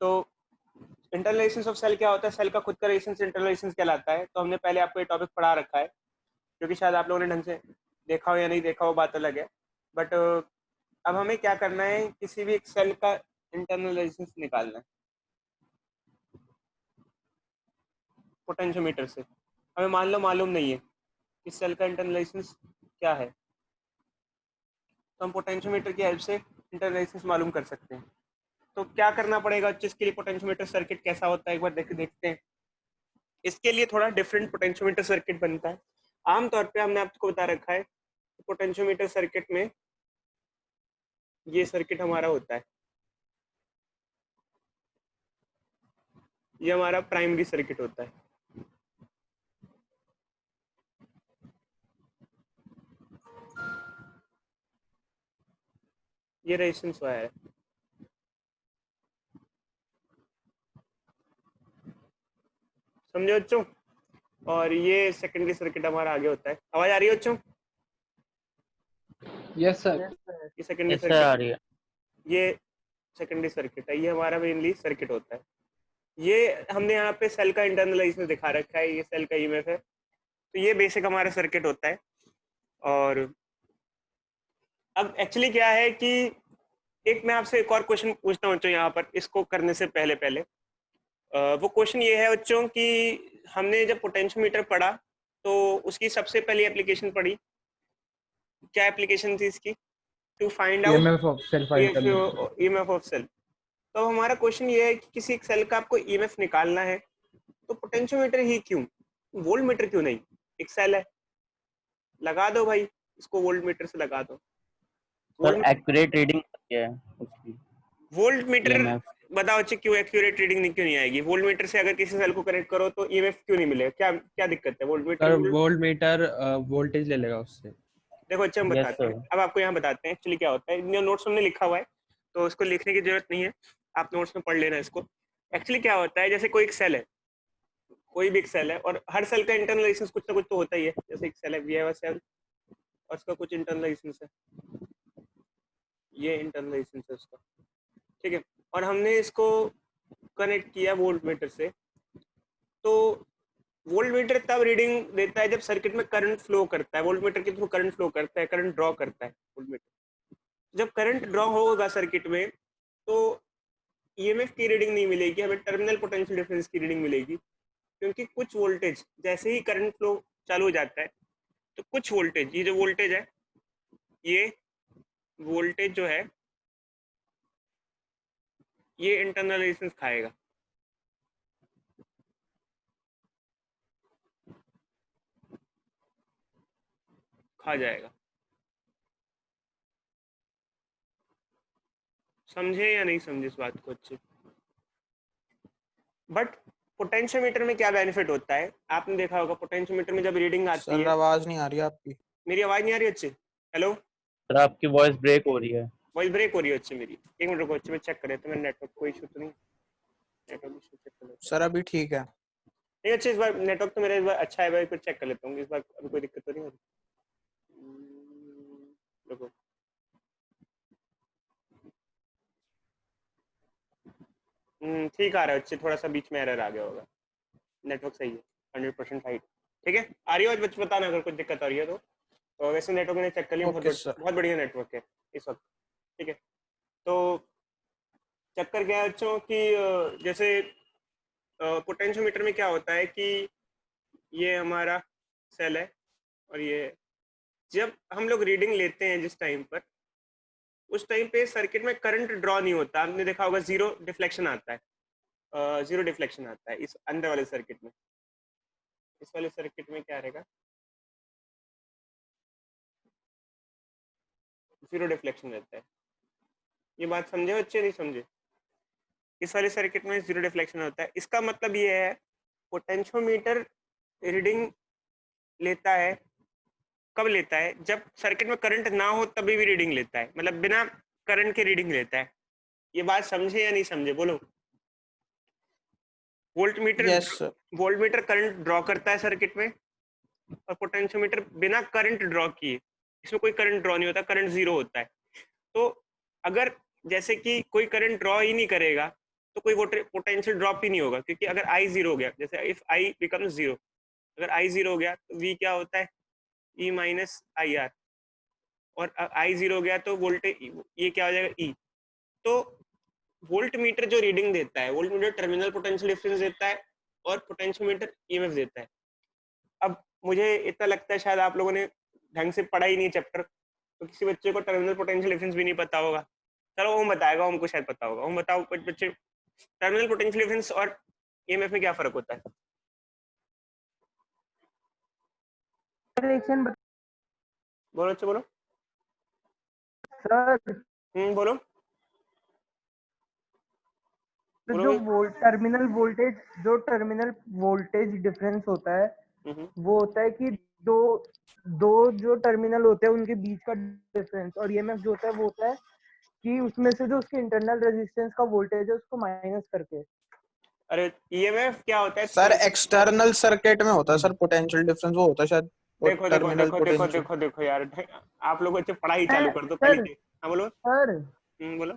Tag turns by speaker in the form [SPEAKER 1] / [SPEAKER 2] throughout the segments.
[SPEAKER 1] तो internal resistance of cell क्या होता है? सेल का खुद का रेजिस्टेंस इंटरनल रेजिस्टेंस कहलाता है। तो हमने पहले आपको ये टॉपिक पढ़ा रखा है, क्योंकि शायद आप लोगों ने ढंग से देखा हो या नहीं देखा हो, बात अलग है। बट अब हमें क्या करना है, किसी भी एक सेल का इंटरनल रेजिस्टेंस निकालना है पोटेंशियोमीटर से। हमें मान लो मालूम नहीं है कि सेल का इंटरनल रेजिस्टेंस क्या है, तो हम पोटेंशियोमीटर की हेल्प से इंटरनल रेजिस्टेंस मालूम कर सकते हैं। तो क्या करना पड़ेगा, जिसके लिए पोटेंशियोमीटर सर्किट कैसा होता है एक बार देखते हैं। इसके लिए थोड़ा डिफरेंट पोटेंशियोमीटर सर्किट बनता है। आमतौर पे हमने आपको बता रखा है पोटेंशियोमीटर सर्किट में ये सर्किट हमारा होता है, ये हमारा प्राइमरी सर्किट होता है। ये रेजिस्टेंस वायर है, समझे बच्चों? और ये सेकेंडरी सर्किट हमारा आगे होता है। आवाज आ रही है बच्चों?
[SPEAKER 2] Yes sir.
[SPEAKER 1] ये सेकेंडरी
[SPEAKER 3] ऐसा आ रही
[SPEAKER 1] सर्किट,
[SPEAKER 3] है।
[SPEAKER 1] ये सेकेंडरी सर्किट है, ये हमारा मेनली सर्किट होता है। ये हमने यहाँ पे सेल का इंटरनल रेजिस्टेंस दिखा रखा है, ये सेल का ईएमएफ है। तो ये बेसिक हमारा सर्किट होता है। और अब एक्चुअली क्या है कि एक मैं आपसे एक और क्वेश्चन पूछता हूँ बच्चों यहाँ पर, इसको करने से पहले पहले वो क्वेश्चन ये है बच्चों कि हमने जब पोटेंशियोमीटर पढ़ा तो उसकी सबसे पहली एप्लीकेशन पढ़ी, क्या एप्लीकेशन थी इसकी? To find out
[SPEAKER 2] EMF of cell find करने के।
[SPEAKER 1] EMF of cell. तो हमारा क्वेश्चन ये है कि किसी एक सेल का आपको ईएमएफ निकालना है, तो पोटेंशियोमीटर ही क्यों, वोल्ट मीटर क्यों नहीं? एक सेल है, लगा दो भाई, इसको वोल्ट मीटर से लगा दो।
[SPEAKER 3] सर एक्यूरेट रीडिंग क्या है उसकी?
[SPEAKER 1] वोल्ट मीटर
[SPEAKER 3] ईएमएफ
[SPEAKER 1] बताओ अच्छे, क्यों एक्यूरेट रीडिंग क्यों नहीं आएगी? वोल्ट मीटर से अगर किसी सेल को कनेक्ट करो तो ईएमएफ क्यों नहीं मिलेगा? क्या क्या दिक्कत है? Volt meter
[SPEAKER 2] sir volt meter voltage ले लेगा उससे।
[SPEAKER 1] देखो अच्छा हम
[SPEAKER 3] यस
[SPEAKER 1] बताते हैं,
[SPEAKER 3] सर।
[SPEAKER 1] अब आपको यहाँ बताते हैं एक्चुअली क्या होता है। इन नोट्स में लिखा हुआ है तो उसको लिखने की जरूरत नहीं है, आप नोट्स में पढ़ लेना इसको। एक्चुअली क्या होता है, जैसे कोई एक सेल है, कोई भी एक सेल है, और हर सेल का इंटरनल रेजिस्टेंस कुछ ना कुछ तो होता ही है। जैसे एक सेल है, वी हैव अ सेल, और उसका कुछ इंटरनल रेजिस्टेंस है, ये इंटरनल रेजिस्टेंस है उसका, ठीक है। और हमने इसको कनेक्ट किया वोल्ट मीटर से। तो वोल्ट मीटर तब रीडिंग देता है जब सर्किट में करंट फ्लो करता है, वोल्ट मीटर के थ्रू करंट फ्लो करता है, करंट ड्रॉ करता है वोल्ट मीटर। जब करंट ड्रॉ होगा सर्किट में तो ईएमएफ की रीडिंग नहीं मिलेगी, हमें टर्मिनल पोटेंशियल डिफरेंस की रीडिंग मिलेगी। क्योंकि कुछ वोल्टेज जैसे ही करंट फ्लो चालू हो जाता है तो कुछ वोल्टेज, ये जो वोल्टेज है, ये वोल्टेज जो है ये इंटरनल रेजिस्टेंस खाएगा, खा जाएगा। समझे या नहीं समझे इस बात को अच्छे? बट पोटेंशियोमीटर में क्या बेनिफिट होता है, आपने देखा होगा पोटेंशियोमीटर में जब रीडिंग आती
[SPEAKER 4] सर
[SPEAKER 1] है।
[SPEAKER 4] आवाज नहीं आ रही आपकी।
[SPEAKER 1] मेरी आवाज नहीं आ रही अच्छे? हेलो,
[SPEAKER 3] सर आपकी वॉइस ब्रेक हो रही है।
[SPEAKER 1] वॉइस ब्रेक हो रही है अच्छे मेरी? एक मिनट रुको अच्छे, मैं चेक कर लेता हूँ, नेटवर्क कोई इशू तो नहीं, नेटवर्क इशू चेक कर लेता
[SPEAKER 4] सर अभी ठीक है।
[SPEAKER 1] हूँ। नहीं अच्छे, इस बार नेटवर्क तो मेरा इस बार अच्छा है भाई, फिर चेक कर लेता हूँ इस बार, अभी कोई दिक्कत तो नहीं हो रही। रुको, ठीक आ रहा है अच्छे, थोड़ा सा बीच में एरर आ गया होगा, नेटवर्क सही है, 100% राइट, ठीक है। आ रही है बच्चे, बताना अगर कुछ दिक्कत आ रही है तो वैसे नेटवर्क मैंने चेक कर लिया,
[SPEAKER 4] ओके सर।
[SPEAKER 1] बहुत बढ़िया नेटवर्क है इस वक्त, ठीक है। तो चक्कर क्या है बच्चों कि जैसे पोटेंशियोमीटर में क्या होता है कि ये हमारा सेल है और ये, जब हम लोग रीडिंग लेते हैं जिस टाइम पर, उस टाइम पे सर्किट में करंट ड्रॉ नहीं होता, आपने देखा होगा जीरो डिफ्लेक्शन आता है, जीरो डिफ्लेक्शन आता है इस अंदर वाले सर्किट में। इस वाले सर्किट में क्या रहेगा, जीरो डिफ्लेक्शन रहता है। ये बात समझे बच्चे, नहीं समझे? इस वाले सर्किट में जीरो डिफ्लेक्शन होता है। इसका मतलब ये है पोटेंशियोमीटर रीडिंग लेता है, कब लेता है? जब सर्किट में करंट ना हो तभी भी रीडिंग लेता है, मतलब बिना करंट के रीडिंग लेता है। ये बात समझे या नहीं समझे, बोलो? Volt
[SPEAKER 4] yes sir.
[SPEAKER 1] Meter current draw करता है सर्किट में, और पोटेंशियोमीटर बिना करंट ड्रॉ किए, इसमें कोई करंट ड्रॉ नहीं होता, करंट जीरो होता है। तो अगर जैसे कि कोई करंट ड्रॉ ही नहीं करेगा तो कोई पोटेंशियल ड्रॉप ही नहीं होगा, क्योंकि अगर आई जीरो हो गया, जैसे इफ आई बिकम्स जीरो, अगर आई जीरो हो गया तो वी क्या होता है, ई माइनस आई आर, और आई जीरो हो गया तो वोल्टेज ये क्या हो जाएगा, ई। तो वोल्ट मीटर जो रीडिंग देता है, volt meter terminal potential difference देता है और पोटेंशियोमीटर ईएमएफ देता है। अब मुझे इतना लगता है शायद आप लोगों ने ढंग से पढ़ा ही नहीं चैप्टर, तो किसी बच्चे को टर्मिनल पोटेंशियल डिफरेंस भी नहीं पता होगा। चलो ओम बताएगा, ओम को शायद पता होगा। ओम बताओ कुछ बच्चे, टर्मिनल पोटेंशियल डिफरेंस और ईएमएफ में क्या फर्क होता है?
[SPEAKER 4] रिलेशन
[SPEAKER 1] बोलो बच्चे बोलो।
[SPEAKER 4] सर,
[SPEAKER 1] बोलो
[SPEAKER 4] तो
[SPEAKER 1] बोलो भाई।
[SPEAKER 4] जो टर्मिनल वोल्टेज डिफरेंस होता है
[SPEAKER 1] हम्म,
[SPEAKER 4] वो होता है कि दो दो जो टर्मिनल होते हैं उनके बीच का डिफरेंस, और ईएमएफ जो होता है वो होता है कि उसमें से जो उसके इंटरनल रेजिस्टेंस का वोल्टेज है उसको माइनस करके।
[SPEAKER 1] अरे ईएमएफ क्या होता है
[SPEAKER 5] सर एक्सटर्नल सर्किट में होता है सर पोटेंशियल डिफरेंस, वो होता है शायद
[SPEAKER 1] देखो देखो
[SPEAKER 5] टर्मिनल
[SPEAKER 1] देखो देखो
[SPEAKER 5] पोटेंशियल।
[SPEAKER 1] देखो देखो यार, आप लोग बच्चे पढ़ाई चालू कर दो कल
[SPEAKER 4] सर
[SPEAKER 1] के। हाँ बोलो।
[SPEAKER 4] सर
[SPEAKER 1] बोलो।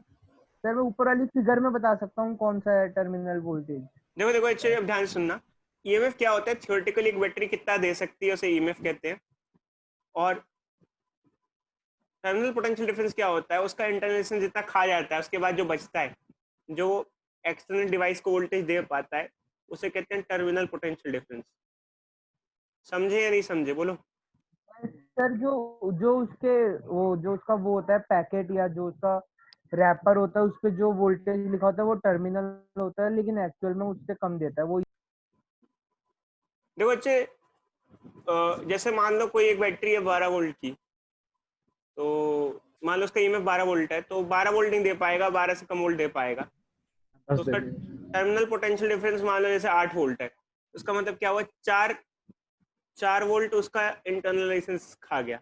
[SPEAKER 4] सर मैं ऊपर वाली फिगर में बता सकता हूँ कौन सा है टर्मिनल वोल्टेज।
[SPEAKER 1] देखो देखो अच्छे, अब ध्यान सुनना। ईएमएफ क्या होता है, थ्योरेटिकली एक बैटरी कितना दे सकती है उसे ईएमएफ कहते हैं। और टर्मिनल पोटेंशियल डिफरेंस क्या होता है, उसका इंटरनल रेजिस्टेंस जितना खा जाता है उसके बाद जो बचता है, जो एक्सटर्नल डिवाइस को वोल्टेज दे पाता है, उसे कहते हैं टर्मिनल पोटेंशियल डिफरेंस। समझे या नहीं समझे, बोलो।
[SPEAKER 4] सर जो जो उसके जो उसका वो होता है पैकेट या जो उसका रैपर होता है उस पे जो वोल्टेज लिखा होता है वो टर्मिनल होता है, लेकिन एक्चुअल में उससे कम देता है वो।
[SPEAKER 1] देखो बच्चे, जैसे मान लो कोई एक बैटरी है 12 वोल्ट की, तो मान लो उसका ईएमएफ 12 वोल्ट है, तो 12 वोल्ट नहीं दे पाएगा, 12 से कम वोल्ट दे पाएगा। तो उसका टर्मिनल पोटेंशियल डिफरेंस मान लो जैसे 8 वोल्ट है, उसका मतलब क्या हुआ, 4 वोल्ट उसका इंटरनल रेजिस्टेंस खा गया,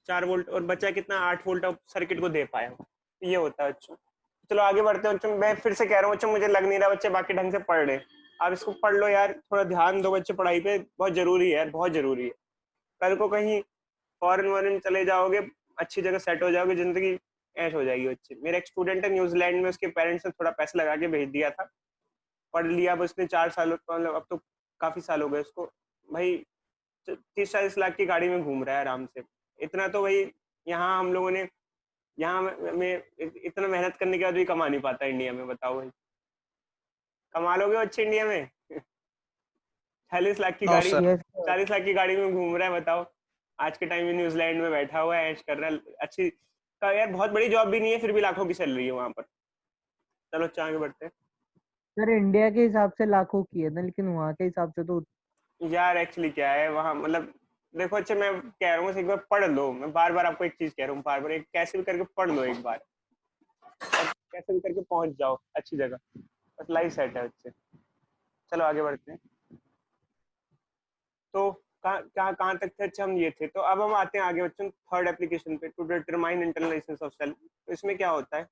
[SPEAKER 1] 4 वोल्ट, और बचा कितना, 8 वोल्ट अब सर्किट को दे पाया। ये होता है बच्चों। चलो आगे बढ़ते हैं बच्चों। मैं फिर से कह रहा हूँ बच्चों, मुझे लग नहीं रहा बच्चे बाकी ढंग से पढ़ रहे। आप इसको पढ़ लो यार, थोड़ा ध्यान दो बच्चे, पढ़ाई पे बहुत जरूरी है यार, बहुत जरूरी है। कल को कहीं फॉरेन वॉरेन चले जाओगे, अच्छी जगह सेट हो जाओगे, जिंदगी ऐश हो जाएगी बच्चे। मेरा एक स्टूडेंट है न्यूजीलैंड में, उसके पेरेंट्स ने थोड़ा पैसा लगा के भेज दिया था, पढ़ लिया। अब उसने 4 साल, मतलब अब तो काफी साल हो गए उसको भाई, 30-40 लाख की गाड़ी में घूम रहा है आराम से। इतना तो भाई यहाँ हम लोगों ने, यहाँ में इतना मेहनत करने के बाद भी कमा नहीं पाता इंडिया में, बताओ भाई। कमा लोगे बच्चे इंडिया में? 40 लाख की
[SPEAKER 5] नो
[SPEAKER 1] गाड़ी,
[SPEAKER 5] सर।
[SPEAKER 4] यस
[SPEAKER 1] 40 लाख की गाड़ी में घूम रहा है, बताओ। आज के टाइम में न्यूजीलैंड में बैठा हुआ है, ऐश कर रहा है, अच्छी का यार, बहुत बड़ी जॉब भी नहीं है, फिर भी लाखों की चल रही है वहां पर। चलो आगे बढ़ते हैं।
[SPEAKER 4] सर, इंडिया के हिसाब से लाखों की है ना, लेकिन वहाँ के हिसाब से तो
[SPEAKER 1] यार एक्चुअली क्या है वहाँ, मतलब देखो अच्छा, मैं कह रहा हूँ एक बार पढ़ लो, मैं बार बार आपको एक चीज कह रहा हूँ, बार बार एक कैसे भी करके पढ़ लो एक बार, और कैसे भी करके पहुंच जाओ अच्छी जगह, बस लाइफ सेट है बच्चे। चलो आगे बढ़ते हैं। तो कहाँ तक थे, अच्छा हम ये थे। तो अब हम आते हैं आगे बच्चों, थर्ड एप्लीकेशन पे, to determine internal resistance of cell. तो इसमें क्या होता है,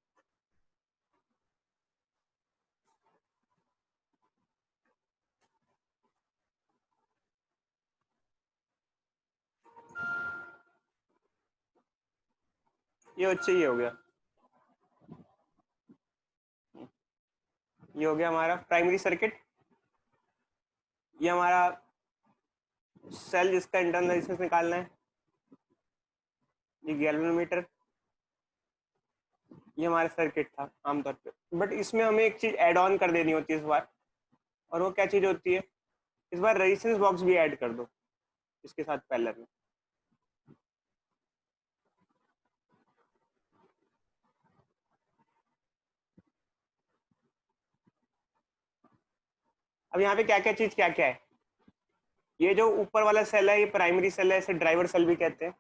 [SPEAKER 1] ये बच्चे ये हो गया, ये हो गया हमारा प्राइमरी सर्किट, ये हमारा सेल जिसका इंटरनल रेजिस्टेंस निकालना है, ये गैल्वेनोमीटर, ये हमारा सर्किट था आमतौर पे। बट इसमें हमें एक चीज ऐड ऑन कर देनी होती है इस बार, और वो क्या चीज होती है, इस बार रेजिस्टेंस बॉक्स भी ऐड कर दो इसके साथ पैरेलल में। अब यहाँ पे क्या क्या चीज क्या क्या है, ये जो ऊपर वाला सेल है ये प्राइमरी सेल है, इसे ड्राइवर सेल भी कहते हैं।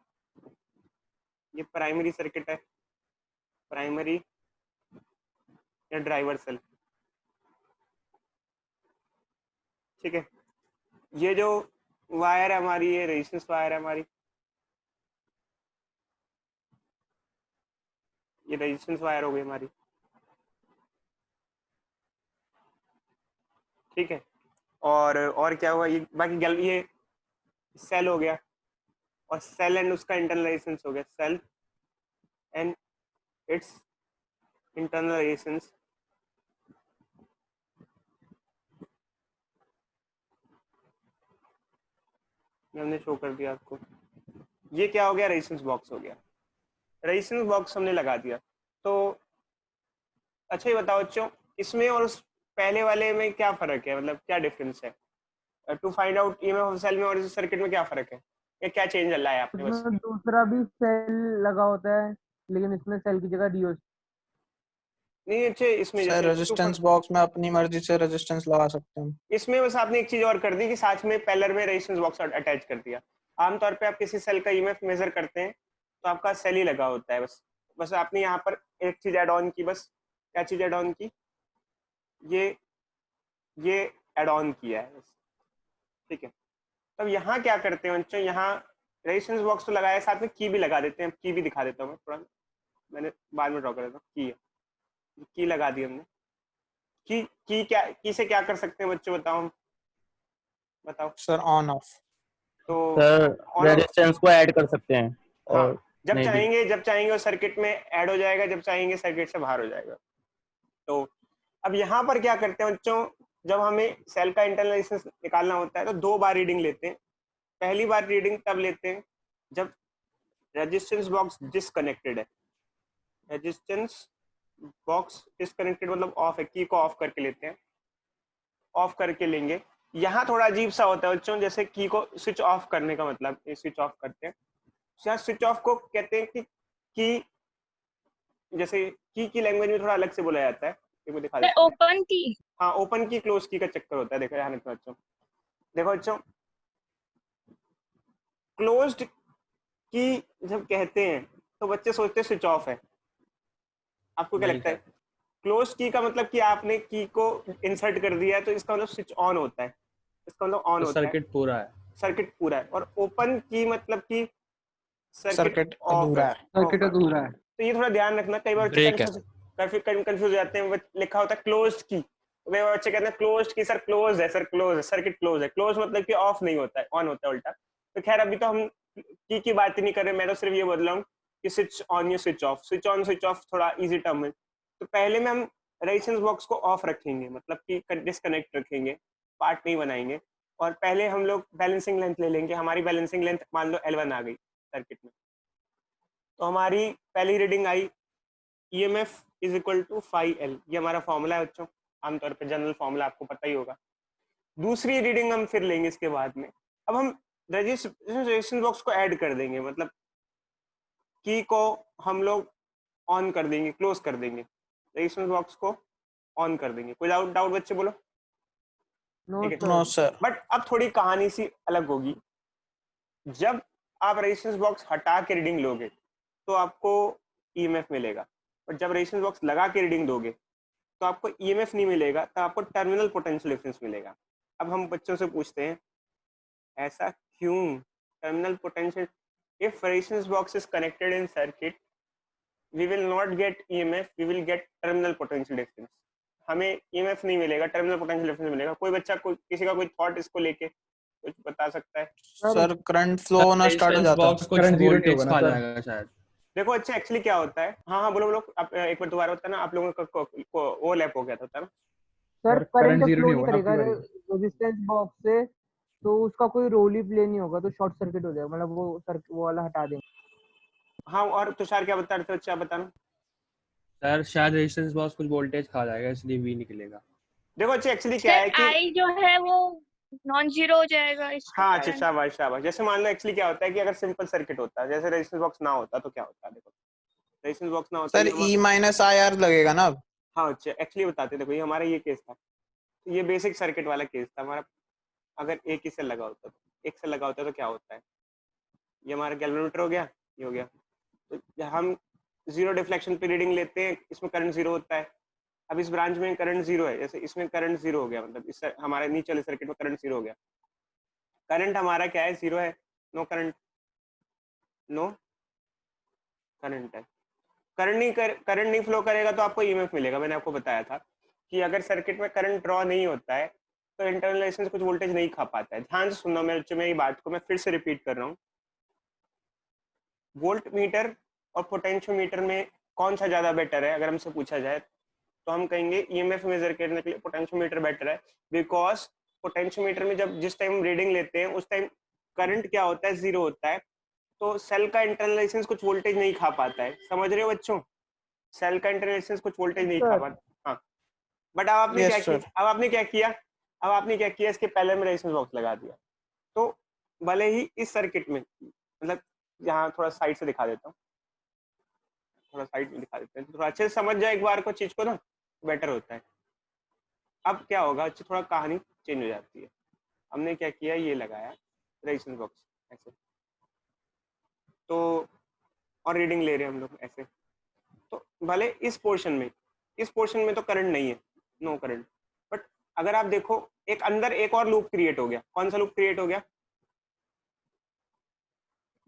[SPEAKER 1] ये प्राइमरी सर्किट है, प्राइमरी या ड्राइवर सेल, ठीक है। ये जो वायर है हमारी, ये रेजिस्टेंस वायर है हमारी, ये रेजिस्टेंस वायर हो गई हमारी, ठीक है। और क्या हुआ, ये बाकी ये सेल हो गया, और सेल एंड उसका इंटरनल रेजिस्टेंस हो गया, cell and its internal resistance ये हमने शो कर दिया आपको। ये क्या हो गया, रेजिस्टेंस बॉक्स हो गया। रेजिस्टेंस बॉक्स हमने लगा दिया। तो अच्छा ये बताओ बच्चों, इसमें और उस पहले वाले में क्या फर्क है, मतलब क्या डिफरेंस है? To find out EMF of cell में और इस सर्किट में क्या फर्क है, या क्या चेंज लाया है आपने? बस
[SPEAKER 4] उसमें दूसरा भी सेल लगा होता है, लेकिन इसमें सेल की जगह रियो।
[SPEAKER 1] नहीं अच्छे, इसमें
[SPEAKER 5] सर
[SPEAKER 1] जैसे
[SPEAKER 5] रेजिस्टेंस बॉक्स में अपनी मर्जी से रेजिस्टेंस लगा सकते हैं।
[SPEAKER 1] इसमें बस आपने एक चीज और कर दी कि साथ में पैरेलल में रेजिस्टेंस बॉक्स अटैच कर दिया। आमतौर पे आप किसी सेल का ईएमएफ मेजर करते हैं तो आपका सेल ही लगा होता है, बस बस आपने यहाँ पर एक चीज ऐड ऑन की। बस क्या चीज ऐड ऑन की? ये ऐड ऑन किया है बस, ठीक है। तब यहाँ क्या करते हैं बच्चों, यहाँ रेजिस्टेंस बॉक्स तो लगाया, साथ में की भी लगा देते हैं। की भी दिखा देता हूँ मैं थोड़ा, मैंने बाद में ड्रॉ कर देता हूँ। की लगा दी हमने। की क्या, की से क्या कर सकते हैं बच्चों, बताओ हम, बताओ।
[SPEAKER 5] Sir on off.
[SPEAKER 1] तो
[SPEAKER 3] सर
[SPEAKER 1] ऑन
[SPEAKER 3] रेजिस्टेंस को ऐड कर सकते हैं और
[SPEAKER 1] हाँ, जब
[SPEAKER 3] नहीं भी।
[SPEAKER 1] चाहेंगे वो सर्किट में ऐड हो जाएगा, जब चाहेंगे सर्किट से बाहर हो जाएगा। तो अब यहाँ पर क्या करते हैं बच्चों, जब हमें सेल का इंटरनल रेजिस्टेंस निकालना होता है तो 2 बार रीडिंग लेते हैं। पहली बार रीडिंग तब लेते हैं जब रेजिस्टेंस बॉक्स डिसकनेक्टेड है। रेजिस्टेंस बॉक्स डिसकनेक्टेड मतलब ऑफ है, की को ऑफ करके लेते हैं, ऑफ करके लेंगे। यहाँ थोड़ा अजीब सा होता है बच्चों, जैसे की को स्विच ऑफ करने का मतलब, स्विच ऑफ करते हैं, यहाँ स्विच ऑफ को कहते हैं कि जैसे की लैंग्वेज में थोड़ा अलग से बोला जाता है, देखो दिखा देते हैं।
[SPEAKER 6] ओपन की।
[SPEAKER 1] हाँ, ओपन की क्लोज की का चक्कर होता है। देखो यहाँ देखो बच्चों, देखो बच्चों, क्लोज्ड की जब कहते हैं तो बच्चे सोचते हैं स्विच ऑफ है। आपको क्या
[SPEAKER 2] नहीं
[SPEAKER 1] लगता है?
[SPEAKER 2] सर,
[SPEAKER 1] क्लोज की का मतलब कि आपने की को इंसर्ट कर दिया है, तो इसका मतलब स्विच ऑन होता है, इसका मतलब ऑन
[SPEAKER 2] तो
[SPEAKER 1] होता है,
[SPEAKER 2] सर्किट पूरा है।
[SPEAKER 1] सर्किट पूरा है। और ओपन की मतलब कि सर्किट
[SPEAKER 5] सर्किट
[SPEAKER 1] ऑफ
[SPEAKER 5] अधूरा
[SPEAKER 1] है,
[SPEAKER 5] है।
[SPEAKER 4] सर्किट अधूरा है।
[SPEAKER 1] तो ये थोड़ा ध्यान रखना। कई बार बच्चे
[SPEAKER 2] ब्रेक है।
[SPEAKER 1] कंफ्यूज हो जाते हैं, लिखा होता है क्लोज्ड की, तो कई बार बच्चे कहते हैं क्लोज्ड की, सर क्लोज है, सर क्लोज है, सर्किट क्लोज है। क्लोज मतलब कि ऑफ नहीं होता है, ऑन होता है उल्टा। तो खैर अभी तो हम की बात ही नहीं कर रहे, मैं तो सिर्फ ये बोल रहा हूँ कि स्विच ऑन या switch off, switch on switch off थोड़ा इजी टर्म है। तो पहले में हम रेजिस्टेंस बॉक्स को ऑफ रखेंगे, मतलब कि डिस्कनेक्ट रखेंगे, पार्ट नहीं बनाएंगे। और पहले हम लोग बैलेंसिंग लेंथ ले लेंगे। हमारी बैलेंसिंग लेंथ मान लो L1 आ गई सर्किट में, तो हमारी पहली रीडिंग आई EMF is equal to phi L, ये हमारा फॉर्मूला है बच्चों, आमतौर पे जनरल फॉर्मूला आपको पता ही होगा। दूसरी रीडिंग हम फिर लेंगे इसके बाद में। अब हम रेजिस्टेंस बॉक्स को ऐड कर देंगे, मतलब की को हम लोग ऑन कर देंगे, क्लोज कर देंगे, रेजिस्टेंस बॉक्स को ऑन कर देंगे। कोई डाउट बच्चे बोलो?
[SPEAKER 4] नो
[SPEAKER 1] ठीक है,
[SPEAKER 5] नो सर।
[SPEAKER 1] बट अब थोड़ी कहानी सी अलग होगी। जब आप रेजिस्टेंस बॉक्स हटा के रीडिंग लोगे तो आपको EMF मिलेगा, और जब रेजिस्टेंस बॉक्स लगा के रीडिंग दोगे तो आपको EMF नहीं मिलेगा, तो आपको टर्मिनल पोटेंशियल डिफरेंस मिलेगा। अब हम बच्चों से पूछते हैं ऐसा क्यों? Terminal potential, if resistance box is connected in circuit we will not get EMF, we will get terminal potential difference. हमें EMF नहीं मिलेगा, टर्मिनल पोटेंशियल डिफरेंस मिलेगा। कोई बच्चा किसी का कोई थॉट इसको लेके कुछ बता सकता है?
[SPEAKER 5] सर करंट फ्लो होना स्टार्ट हो
[SPEAKER 2] रेजिस्टेंस
[SPEAKER 5] जाता
[SPEAKER 2] बॉक्स
[SPEAKER 5] है।
[SPEAKER 2] कुछ
[SPEAKER 4] करंट जीरो नहीं
[SPEAKER 2] वोल्टेज
[SPEAKER 4] होगा ना
[SPEAKER 2] खा
[SPEAKER 4] सर?
[SPEAKER 2] जाएगा शायद।
[SPEAKER 1] देखो अच्छा एक्चुअली क्या होता है, हाँ हाँ बोलो बोलो, आप एक बार दोबारा बताना। आप लोगों का ओवरलैप हो गया था ना?
[SPEAKER 4] सर
[SPEAKER 7] सर
[SPEAKER 4] करंट
[SPEAKER 7] करंट
[SPEAKER 4] जब
[SPEAKER 7] जीरो
[SPEAKER 4] फ्लो
[SPEAKER 7] नहीं
[SPEAKER 4] नहीं
[SPEAKER 7] होगा ना
[SPEAKER 4] करेगा
[SPEAKER 7] आपकी बारी।
[SPEAKER 4] रेजिस्टेंस बॉक्स से, तो उसका कोई रोल ही प्ले नहीं होगा, तो शॉर्ट सर्किट हो जाएगा, मतलब वो वाला हटा देंगे।
[SPEAKER 1] हाँ, और तुषार क्या बता रहे थे बच्चे, आप बताना।
[SPEAKER 2] सर शायद रेजिस्टेंस बॉक्स कुछ वोल्टेज खा जाएगा, इसलिए वी निकलेगा।
[SPEAKER 1] देखो अच्छा एक्चुअली क्या
[SPEAKER 6] सर
[SPEAKER 1] है कि
[SPEAKER 6] आई जो है वो नॉन जीरो हो जाएगा इसके
[SPEAKER 1] हाँ अच्छा,
[SPEAKER 6] कारण।
[SPEAKER 1] शाबाश शाबाश। जैसे मान लो एक्चुअली क्या होता है कि अगर सिंपल सर्किट होता है, जैसे रेजिस्टेंस बॉक्स ना होता तो क्या होता है? देखो रेजिस्टेंस बॉक्स ना होता,
[SPEAKER 5] सर
[SPEAKER 1] ये
[SPEAKER 5] E माइनस IR लगेगा ना अब।
[SPEAKER 1] हाँ अच्छा एक्चुअली बताते, देखो ये हमारा ये केस था, तो ये बेसिक सर्किट वाला केस था हमारा। अगर एक ही सेल लगा होता तो एक सेल लगा होता तो क्या होता है? ये हमारा गैल्वेनोमीटर हो गया, ये हो गया। तो हम जीरो डिफ्लेक्शन पे रीडिंग लेते हैं, इसमें करंट जीरो होता है। अब इस ब्रांच में करंट जीरो है, जैसे इसमें करंट जीरो हो गया, मतलब इस हमारे नीचे वाले सर्किट में करंट जीरो हो गया। करंट हमारा क्या है? जीरो है, नो करंट, नो करंट है। करंट नहीं फ्लो करेगा तो आपको EMF मिलेगा। मैंने आपको बताया था कि अगर सर्किट में करंट ड्रॉ नहीं होता है तो इंटरनल रेजिस्टेंस कुछ वोल्टेज नहीं खा पाता है। ध्यान से सुनना मेरे मेरी बात को, मैं फिर से रिपीट कर रहा हूँ। वोल्ट मीटर और पोटेंशियोमीटर में कौन सा ज्यादा बेटर है? अगर हमसे पूछा जाए तो हम कहेंगे EMF मेजर करने के लिए पोटेंशियोमीटर बेटर है, बिकॉज पोटेंशियोमीटर में जब जिस टाइम रीडिंग लेते हैं उस टाइम करंट क्या होता है, जीरो होता है, तो सेल का इंटरनल रेजिस्टेंस कुछ वोल्टेज नहीं खा पाता है। समझ रहे हो बच्चों? सेल का इंटरनल रेजिस्टेंस कुछ वोल्टेज नहीं खा
[SPEAKER 4] सर
[SPEAKER 1] पाता। हाँ, बट अब आपने
[SPEAKER 5] Yes,
[SPEAKER 1] क्या
[SPEAKER 5] sir.
[SPEAKER 1] किया, अब आपने क्या किया, इसके पहले में रेजिस्टेंस बॉक्स लगा दिया। तो भले ही इस सर्किट में, मतलब यहाँ थोड़ा साइड से दिखा देता हूँ, थोड़ा साइड में दिखा देते हैं, तो थोड़ा अच्छे से समझ जाए एक बार को चीज को ना, बेटर होता है। अब क्या होगा, अच्छी थोड़ा कहानी चेंज हो जाती है। हमने क्या किया, ये लगाया रेजिस्टेंस बॉक्स ऐसे, तो और रीडिंग ले रहे हैं हम लोग ऐसे। तो भले इस पोर्शन में तो करंट नहीं है, नो करंट, बट अगर आप देखो एक अंदर एक और लूप क्रिएट हो गया। कौन सा लूप क्रिएट हो गया?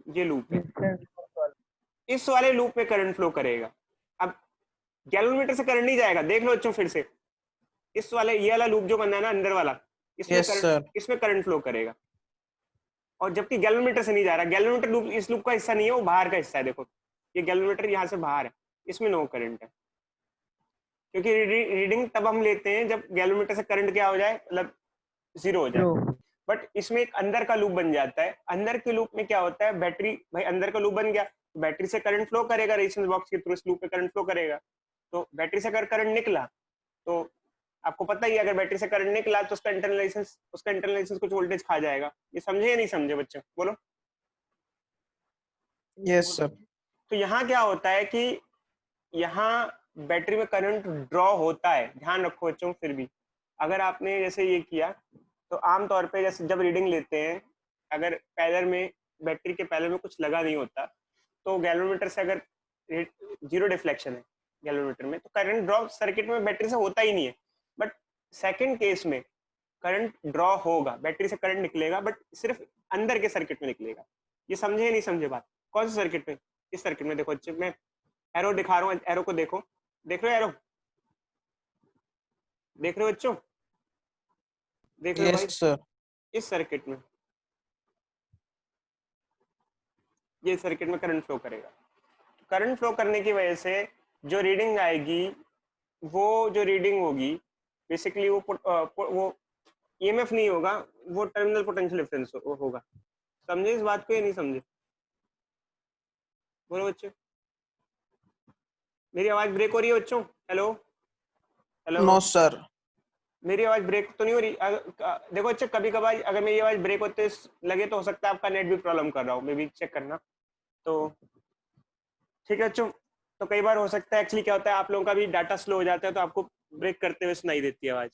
[SPEAKER 1] ये लूप है।
[SPEAKER 4] डिस्टेंस
[SPEAKER 1] इस वाले लूप में करंट फ्लो करेगा। अब गैल्वेनोमीटर से करंट नहीं जाएगा, देख लो बच्चों फिर से, इस वाले ये वाला लूप जो बनना है ना अंदर वाला,
[SPEAKER 5] Yes, sir.
[SPEAKER 1] इसमें करंट फ्लो करेगा। और जबकि गैल्वेनोमीटर से नहीं जा रहा, गैल्वेनोमीटर लूप इस लूप का हिस्सा नहीं है, वो बाहर का हिस्सा है। देखो ये गैल्वेनोमीटर यहाँ से बाहर है, इसमें नो करंट है, क्योंकि रीडिंग तब हम लेते हैं जब गैल्वेनोमीटर से करंट क्या हो जाए, मतलब जीरो हो जाए।
[SPEAKER 4] जीरो।
[SPEAKER 1] बट इसमें एक अंदर का लूप बन जाता है। अंदर के लूप में क्या होता है, बैटरी, भाई अंदर का लूप बन गया, बैटरी से करंट फ्लो करेगा, रेजिस्टेंस बॉक्स के थ्रू इस लूप में करंट फ्लो करेगा। तो बैटरी से अगर करंट निकला, तो आपको पता ही है, अगर बैटरी से करंट निकला तो उसका इंटरनल रेजिस्टेंस कुछ वोल्टेज खा जाएगा। ये समझे या नहीं समझे बच्चे, बोलो।
[SPEAKER 5] Yes, sir.
[SPEAKER 1] तो यहाँ क्या होता है कि यहाँ बैटरी में करंट ड्रॉ होता है, ध्यान रखो बच्चों। फिर भी अगर आपने जैसे ये किया, तो आमतौर पे जैसे जब रीडिंग लेते हैं, अगर पैरेलल में, बैटरी के पैरेलल में कुछ लगा नहीं होता, तो गैल्वेनोमीटर से अगर जीरो डिफ्लेक्शन है गैल्वेनोमीटर में, तो करंट ड्रॉ सर्किट में बैटरी से होता ही नहीं है। बट सेकंड केस में करंट ड्रॉ होगा, बैटरी से करंट निकलेगा, बट सिर्फ अंदर के सर्किट में निकलेगा। ये समझे या नहीं समझे बात? कौन से सर्किट में? इस सर्किट में। देखो अच्छे, मैं एरो दिखा रहा हूँ, एरो को देखो, देख रहे हो एरो, देख रहे हो बच्चों, देख रहे हो भाई?
[SPEAKER 5] Yes, sir.
[SPEAKER 1] इस सर्किट में, ये सर्किट में करंट फ्लो करेगा। करंट फ्लो करने की वजह से जो रीडिंग आएगी, वो जो रीडिंग होगी बेसिकली वो ईएमएफ नहीं होगा, वो टर्मिनल पोटेंशियल डिफरेंस होगा। समझे इस बात को या नहीं समझे? बोलो बच्चे। मेरी आवाज ब्रेक हो रही है बच्चों? Hello hello,
[SPEAKER 5] No, sir.
[SPEAKER 1] मेरी आवाज ब्रेक तो नहीं हो रही? देखो बच्चे, कभी कभार अगर मेरी आवाज ब्रेक होते लगे तो हो सकता है आपका नेट भी प्रॉब्लम कर रहा हो, मे भी चेक करना। तो ठीक है बच्चों, तो कई बार हो सकता है, एक्चुअली क्या होता है, आप लोगों का भी डाटा स्लो हो जाता है, तो आपको ब्रेक करते हुए सुनाई देती है आवाज।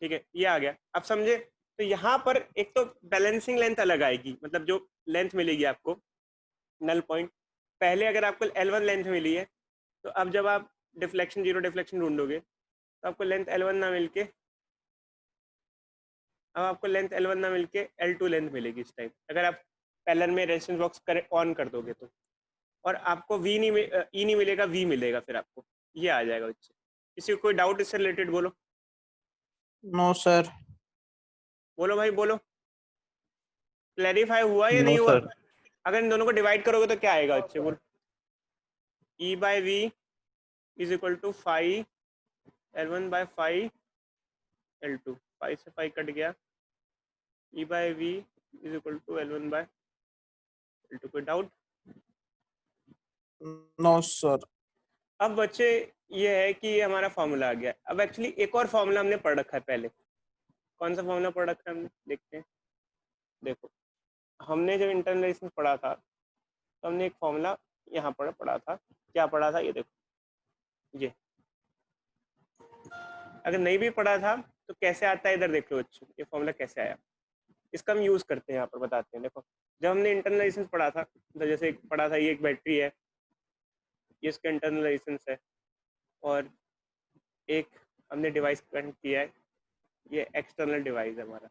[SPEAKER 1] ठीक है, ये आ गया, अब समझे? तो यहाँ पर एक तो बैलेंसिंग लेंथ अलग आएगी, मतलब जो लेंथ मिलेगी आपको नल पॉइंट, पहले अगर आपको L1 लेंथ मिली है, तो अब जब आप डिफ्लेक्शन, जीरो डिफ्लेक्शन ढूंढोगे, तो आपको लेंथ L1 ना मिलके, अब आपको लेंथ L1 ना मिलके L2 लेंथ मिलेगी इस टाइम, अगर आप पैरेलल में रेजिस्टेंस बॉक्स ऑन कर दोगे तो। और आपको V नहीं E नहीं मिलेगा, V मिलेगा फिर आपको, ये आ जाएगा बच्चे। किसी को कोई डाउट इससे रिलेटेड? बोलो
[SPEAKER 5] No, sir.
[SPEAKER 1] बोलो भाई बोलो, क्लैरिफाई हुआ या
[SPEAKER 3] No,
[SPEAKER 1] नहीं हुआ?
[SPEAKER 3] sir.
[SPEAKER 1] अगर इन दोनों को डिवाइड करोगे तो क्या आएगा बच्चे, बोलो। E by V is equal to 5 L1 by 5 L2, 5 से 5 कट गया, E by V is equal to L1 by L2। कोई डाउट?
[SPEAKER 5] No, sir.
[SPEAKER 1] अब बच्चे ये है कि ये हमारा फॉर्मूला आ गया। अब एक्चुअली एक और फॉर्मूला हमने पढ़ रखा है पहले। कौन सा फॉर्मूला पढ़ रखा है हमने, देखते हैं। देखो, हमने जब इंटरनल रेजिस्टेंस पढ़ा था, तो हमने एक फॉर्मूला यहाँ पर पढ़ा था। क्या पढ़ा था, ये देखो, ये अगर नहीं भी पढ़ा था तो कैसे आता है, इधर देख लो बच्चों, ये फॉर्मूला कैसे आया, इसका हम यूज करते हैं, यहाँ पर बताते हैं। देखो, जब हमने इंटरनल रेजिस्टेंस पढ़ा था, तो जैसे एक पढ़ा था, ये एक बैटरी है, ये इसका इंटरनल रेजिस्टेंस है, और एक हमने डिवाइस कनेक्ट किया है, ये एक्सटर्नल डिवाइस है हमारा,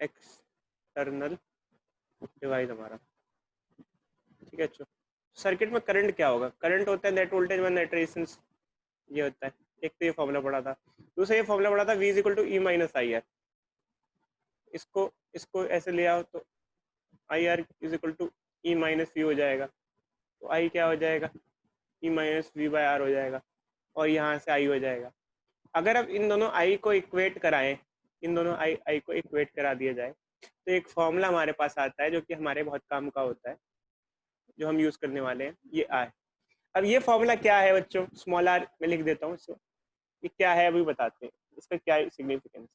[SPEAKER 1] एक्सटर्नल डिवाइस हमारा। ठीक है अच्छा, सर्किट में करंट क्या होगा? करंट होता है net voltage one net resistance, ये होता है। एक तो ये फॉर्मूला पढ़ा था, दूसरा ये फॉर्मूला पढ़ा था, V is equal to E minus I R. इसको ऐसे ले आओ तो I R is equal to E minus V हो जाएगा, तो आई क्या हो जाएगा, E minus V by R हो जाएगा, और यहाँ से आई हो जाएगा। अगर आप इन दोनों आई को इक्वेट कराएं, इन दोनों आई आई को इक्वेट करा दिया जाए तो एक फॉर्मूला हमारे पास आता है जो कि हमारे बहुत काम का होता है, जो हम यूज करने वाले हैं, ये आई। अब ये फॉर्मूला क्या है बच्चों, स्मॉल आर में लिख देता हूँ इसको, ये क्या है अभी बताते हैं, इसका क्या सिग्निफिकेंस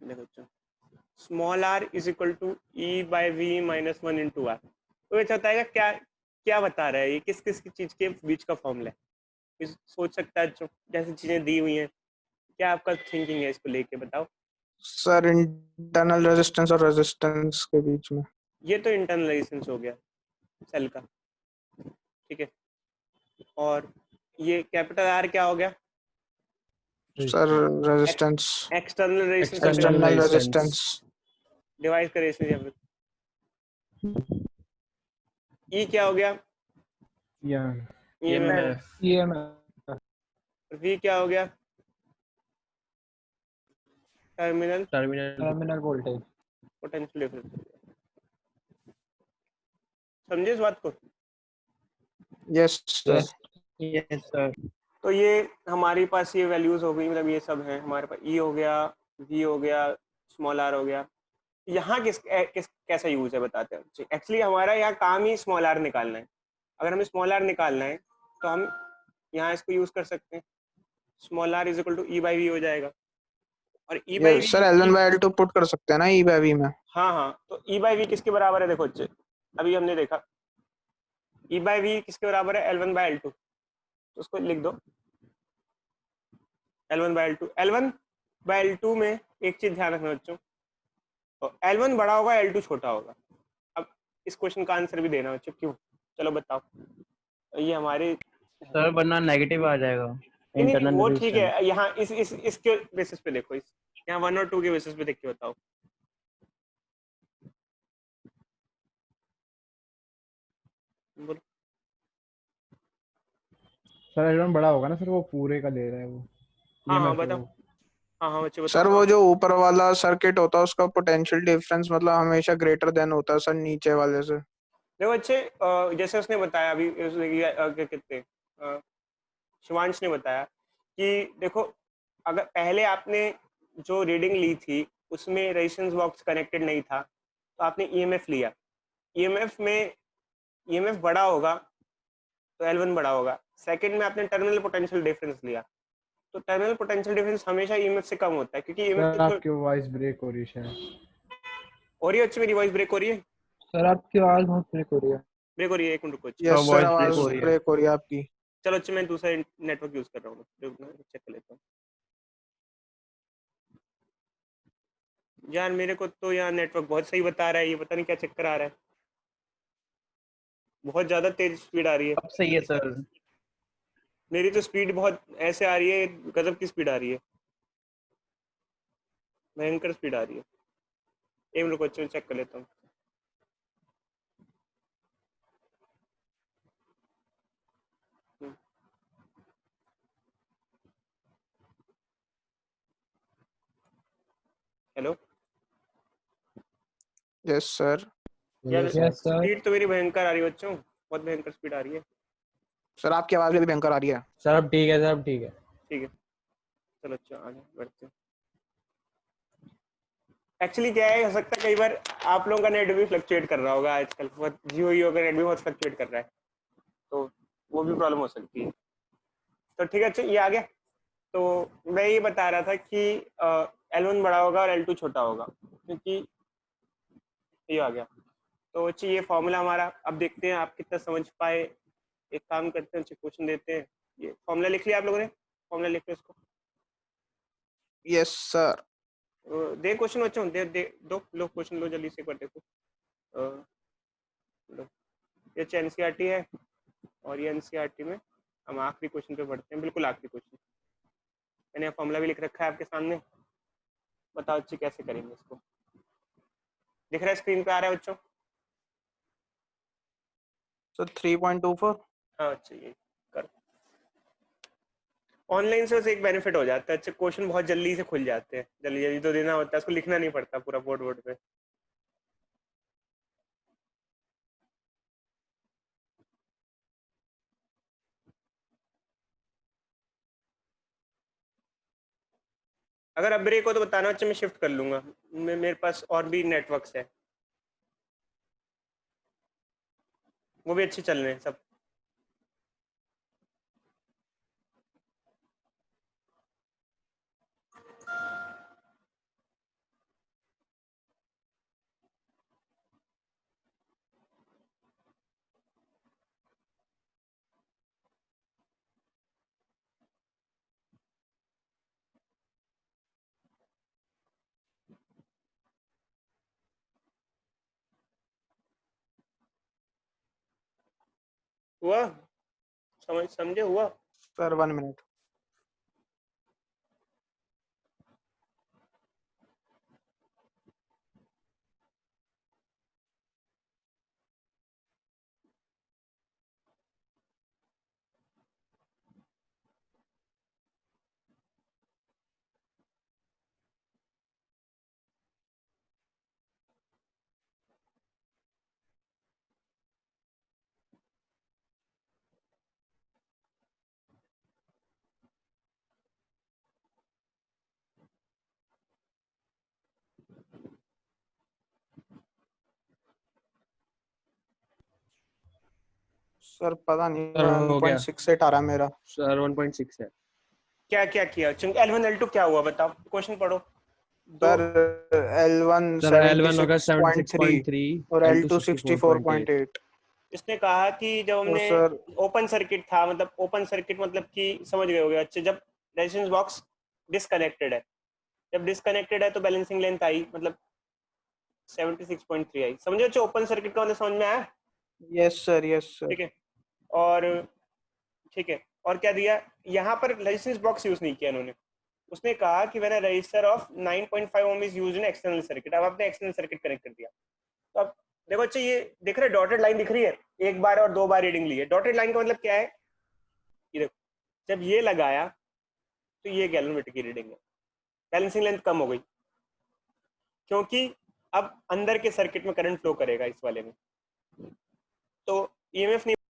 [SPEAKER 1] है। देखो बच्चों, small R is equal to E by V minus 1 into R. तो ये बताएगा क्या क्या बता रहा है, ये किस किस चीज के बीच का फॉर्मूला है, सोच सकता है जो जैसी चीजें दी हुई हैं, क्या आपका थिंकिंग है इसको लेके बताओ।
[SPEAKER 5] सर इंटरनल रेजिस्टेंस और रेजिस्टेंस के बीच में।
[SPEAKER 1] ये तो इंटरनल रेजिस्टेंस हो गया सेल का, ठीक है, और ये कैपिटल आर क्या हो गया,
[SPEAKER 5] sir resistance,
[SPEAKER 1] external resistance
[SPEAKER 5] external resistance.
[SPEAKER 1] Device का रेजिस्टेंस। ई क्या हो गया,
[SPEAKER 2] EMF
[SPEAKER 1] वी क्या हो गया, terminal
[SPEAKER 2] terminal
[SPEAKER 4] voltage.
[SPEAKER 1] Potential difference. समझे इस बात को।
[SPEAKER 5] Yes sir.
[SPEAKER 3] Yes sir.
[SPEAKER 1] तो ये हमारे पास ये वैल्यूज हो गई, मतलब ये सब है हमारे पास, ई हो गया, वी हो गया, स्मॉल आर हो गया। यहाँ किस कैसा यूज है बताते हैं। एक्चुअली हमारा यहाँ काम ही स्मॉल आर निकालना है। अगर हमें स्मॉल आर निकालना है तो हम यहाँ इसको यूज कर सकते हैं, small R is equal to E by V हो जाएगा। और E by
[SPEAKER 5] sir L1 by L2 put कर सकते हैं ना E by V में।
[SPEAKER 1] हाँ हाँ, तो ई बाई वी किसके बराबर है, देखो बच्चे अभी हमने देखा ई बाई वी किसके बराबर है, L1 by L2। तो उसको लिख दो L1 by L2। L1 by L2 में एक चीज ध्यान रखना बच्चों, तो L1 बड़ा होगा L2 छोटा होगा। अब इस क्वेश्चन का आंसर भी देना बच्चों, क्यों, चलो बताओ। ये हमारे
[SPEAKER 3] सर वरना नेगेटिव आ जाएगा
[SPEAKER 1] नहीं नहीं
[SPEAKER 3] इंटरनल
[SPEAKER 1] वो ठीक
[SPEAKER 3] रेजिस्टेंस।
[SPEAKER 1] है, यहाँ इसके बेसिस पे देखो, इस यहाँ 1 और 2 के बेसिस पे देख के बताओ। बोलो।
[SPEAKER 2] सर L1 बड़ा होगा ना सर, वो पूरे का दे रहा है वो।
[SPEAKER 1] हाँ हाँ
[SPEAKER 2] EMF है
[SPEAKER 1] बताओ,
[SPEAKER 2] वो।
[SPEAKER 1] हाँ हाँ बच्चे
[SPEAKER 5] सर
[SPEAKER 1] बताओ।
[SPEAKER 5] वो जो ऊपर वाला सर्किट होता है उसका पोटेंशियल डिफरेंस मतलब हमेशा ग्रेटर देन होता है सर नीचे वाले से।
[SPEAKER 1] देखो बच्चे, जैसे उसने बताया अभी, क्या कहते हैं, शिवांश ने बताया कि देखो, अगर पहले आपने जो रीडिंग ली थी उसमें रेजिस्टेंस बॉक्स कनेक्टेड नहीं था, तो आपने ईएमएफ लिया, ईएमएफ में ईएमएफ बड़ा होगा तो L1 बड़ा होगा। सेकंड में आपने टर्मिनल पोटेंशियल डिफरेंस लिया, तो टर्मिनल पोटेंशियल डिफरेंस हमेशा ईएमएफ से कम होता है, क्योंकि ईएमएफ
[SPEAKER 2] सर आपकी वॉइस ब्रेक हो रही है शायद।
[SPEAKER 1] हो रही है अच्छी, मेरी वॉइस ब्रेक हो रही है,
[SPEAKER 4] सर आपकी आवाज बहुत ब्रेक हो रही है।
[SPEAKER 1] ब्रेक हो रही है, एक मिनट रुको अच्छी।
[SPEAKER 5] यस सर
[SPEAKER 3] वॉइस ब्रेक
[SPEAKER 5] आवाज
[SPEAKER 3] हो रही है।
[SPEAKER 5] ब्रेक हो रही है आपकी।
[SPEAKER 1] चलो अच्छी, मैं दूसरा नेटवर्क यूज कर रहा हूँ, चेक कर लेता हूँ। यार मेरे को तो यहाँ नेटवर्क बहुत सही बता रहा है, ये पता नहीं क्या चक्कर आ रहा है, बहुत ज्यादा तेज स्पीड आ रही है।
[SPEAKER 3] अब सही है सर।
[SPEAKER 1] मेरी तो स्पीड बहुत ऐसे आ रही है, गजब की स्पीड आ रही है, भयंकर स्पीड आ रही है। एक मिनट को चेक कर लेता हूँ। हेलो।
[SPEAKER 5] Yes sir.
[SPEAKER 1] यार
[SPEAKER 4] यस सर।
[SPEAKER 1] स्पीड तो मेरी भयंकर आ रही है बच्चों, बहुत भयंकर स्पीड आ रही है।
[SPEAKER 5] सर आपकी आवाज भी भयंकर आ रही है।
[SPEAKER 2] सर अब ठीक है, सर अब ठीक है।
[SPEAKER 1] ठीक है, चलो अच्छा आगे बढ़ते हैं। एक्चुअली क्या है, हो सकता है कई बार आप लोगों का नेट भी फ्लक्चुएट कर रहा होगा आजकल, बहुत जियो का नेट भी बहुत फ्लक्चुएट कर रहा है, तो वो भी प्रॉब्लम हो सकती है। तो ठीक है, अच्छा ये आ गया। तो मैं ये बता रहा था कि L1 बड़ा होगा और L2 छोटा होगा, क्योंकि ये आ गया। तो अच्छा ये फॉर्मूला हमारा, अब देखते हैं आप कितना समझ पाए। एक काम करते हैं, क्वेश्चन देते हैं। ये फॉर्मूला लिख लिया आप लोगों ने, फॉर्मूला लिख लिया उसको,
[SPEAKER 5] यस सर।
[SPEAKER 1] दे क्वेश्चन बच्चों, दे दो, लो क्वेश्चन लो जल्दी से, एक बार देखो। लो, ये एनसीईआरटी है, और ये एनसीईआरटी में हम आखिरी क्वेश्चन पे बढ़ते हैं, बिल्कुल आखिरी क्वेश्चन। मैंने फॉर्मूला भी लिख रखा है आपके सामने, बताओ अच्छी कैसे करेंगे इसको। दिख रहा है स्क्रीन पे, आ रहा है बच्चों।
[SPEAKER 5] सर 3.24।
[SPEAKER 1] हाँ अच्छा ये कर, ऑनलाइन से एक बेनिफिट हो जाता है, अच्छा क्वेश्चन बहुत जल्दी से खुल जाते हैं, जल्दी जल्दी तो देना होता है, उसको लिखना नहीं पड़ता पूरा बोर्ड बोर्ड पे। अगर अब ब्रेक हो तो बताना बच्चे, मैं शिफ्ट कर लूंगा, मेरे पास और भी नेटवर्क्स है, वो भी अच्छे चल रहे हैं सब। हुआ? समझे? हुआ?
[SPEAKER 5] Sir 1 minute. सर पता नहीं,
[SPEAKER 2] सर हो गया
[SPEAKER 5] 1.68 आ रहा मेरा।
[SPEAKER 2] सर 1.6 है।
[SPEAKER 1] क्या क्या किया L1 L2 क्या हुआ बताओ, क्वेश्चन पढ़ो।
[SPEAKER 5] सर L1
[SPEAKER 2] सर L1 होगा
[SPEAKER 5] 76.3
[SPEAKER 2] 76.3,
[SPEAKER 5] और
[SPEAKER 2] L2
[SPEAKER 5] L2
[SPEAKER 2] 64.8।
[SPEAKER 5] 64.8।
[SPEAKER 1] इसने कहा कि जब
[SPEAKER 5] और
[SPEAKER 1] हमने
[SPEAKER 5] सर
[SPEAKER 1] ओपन सर्किट था, मतलब ओपन सर्किट मतलब कि समझ गए होगे अच्छे, जब रेजिस्टेंस बॉक्स डिस्कनेक्टेड है, जब डिस्कनेक्टेड है तो बैलेंसिंग लेंथ आई, मतलब 76.3 आई। समझे बच्चे, ओपन सर्किट का मतलब समझ में आया?
[SPEAKER 5] Yes sir, yes sir.
[SPEAKER 1] ठीक है। और ठीक है, और क्या दिया यहाँ पर? रेजिस्टेंस बॉक्स यूज नहीं किया इन्होंने। उसने कहा कि when a resistor of 9.5 ohm is used in external circuit. अब आपने एक्सटर्नल सर्किट कनेक्ट कर दिया, तो अब देखो अच्छा, ये दिख रहा है डॉटेड लाइन दिख रही है, एक बार और 2 बार रीडिंग ली है। डॉटेड लाइन का मतलब क्या है? ये देखो, जब ये लगाया तो ये गैलोमीटर की रीडिंग है, बैलेंसिंग लेंथ कम हो गई, क्योंकि अब अंदर के सर्किट में करंट फ्लो करेगा इस वाले में, तो ईएमएफ नहीं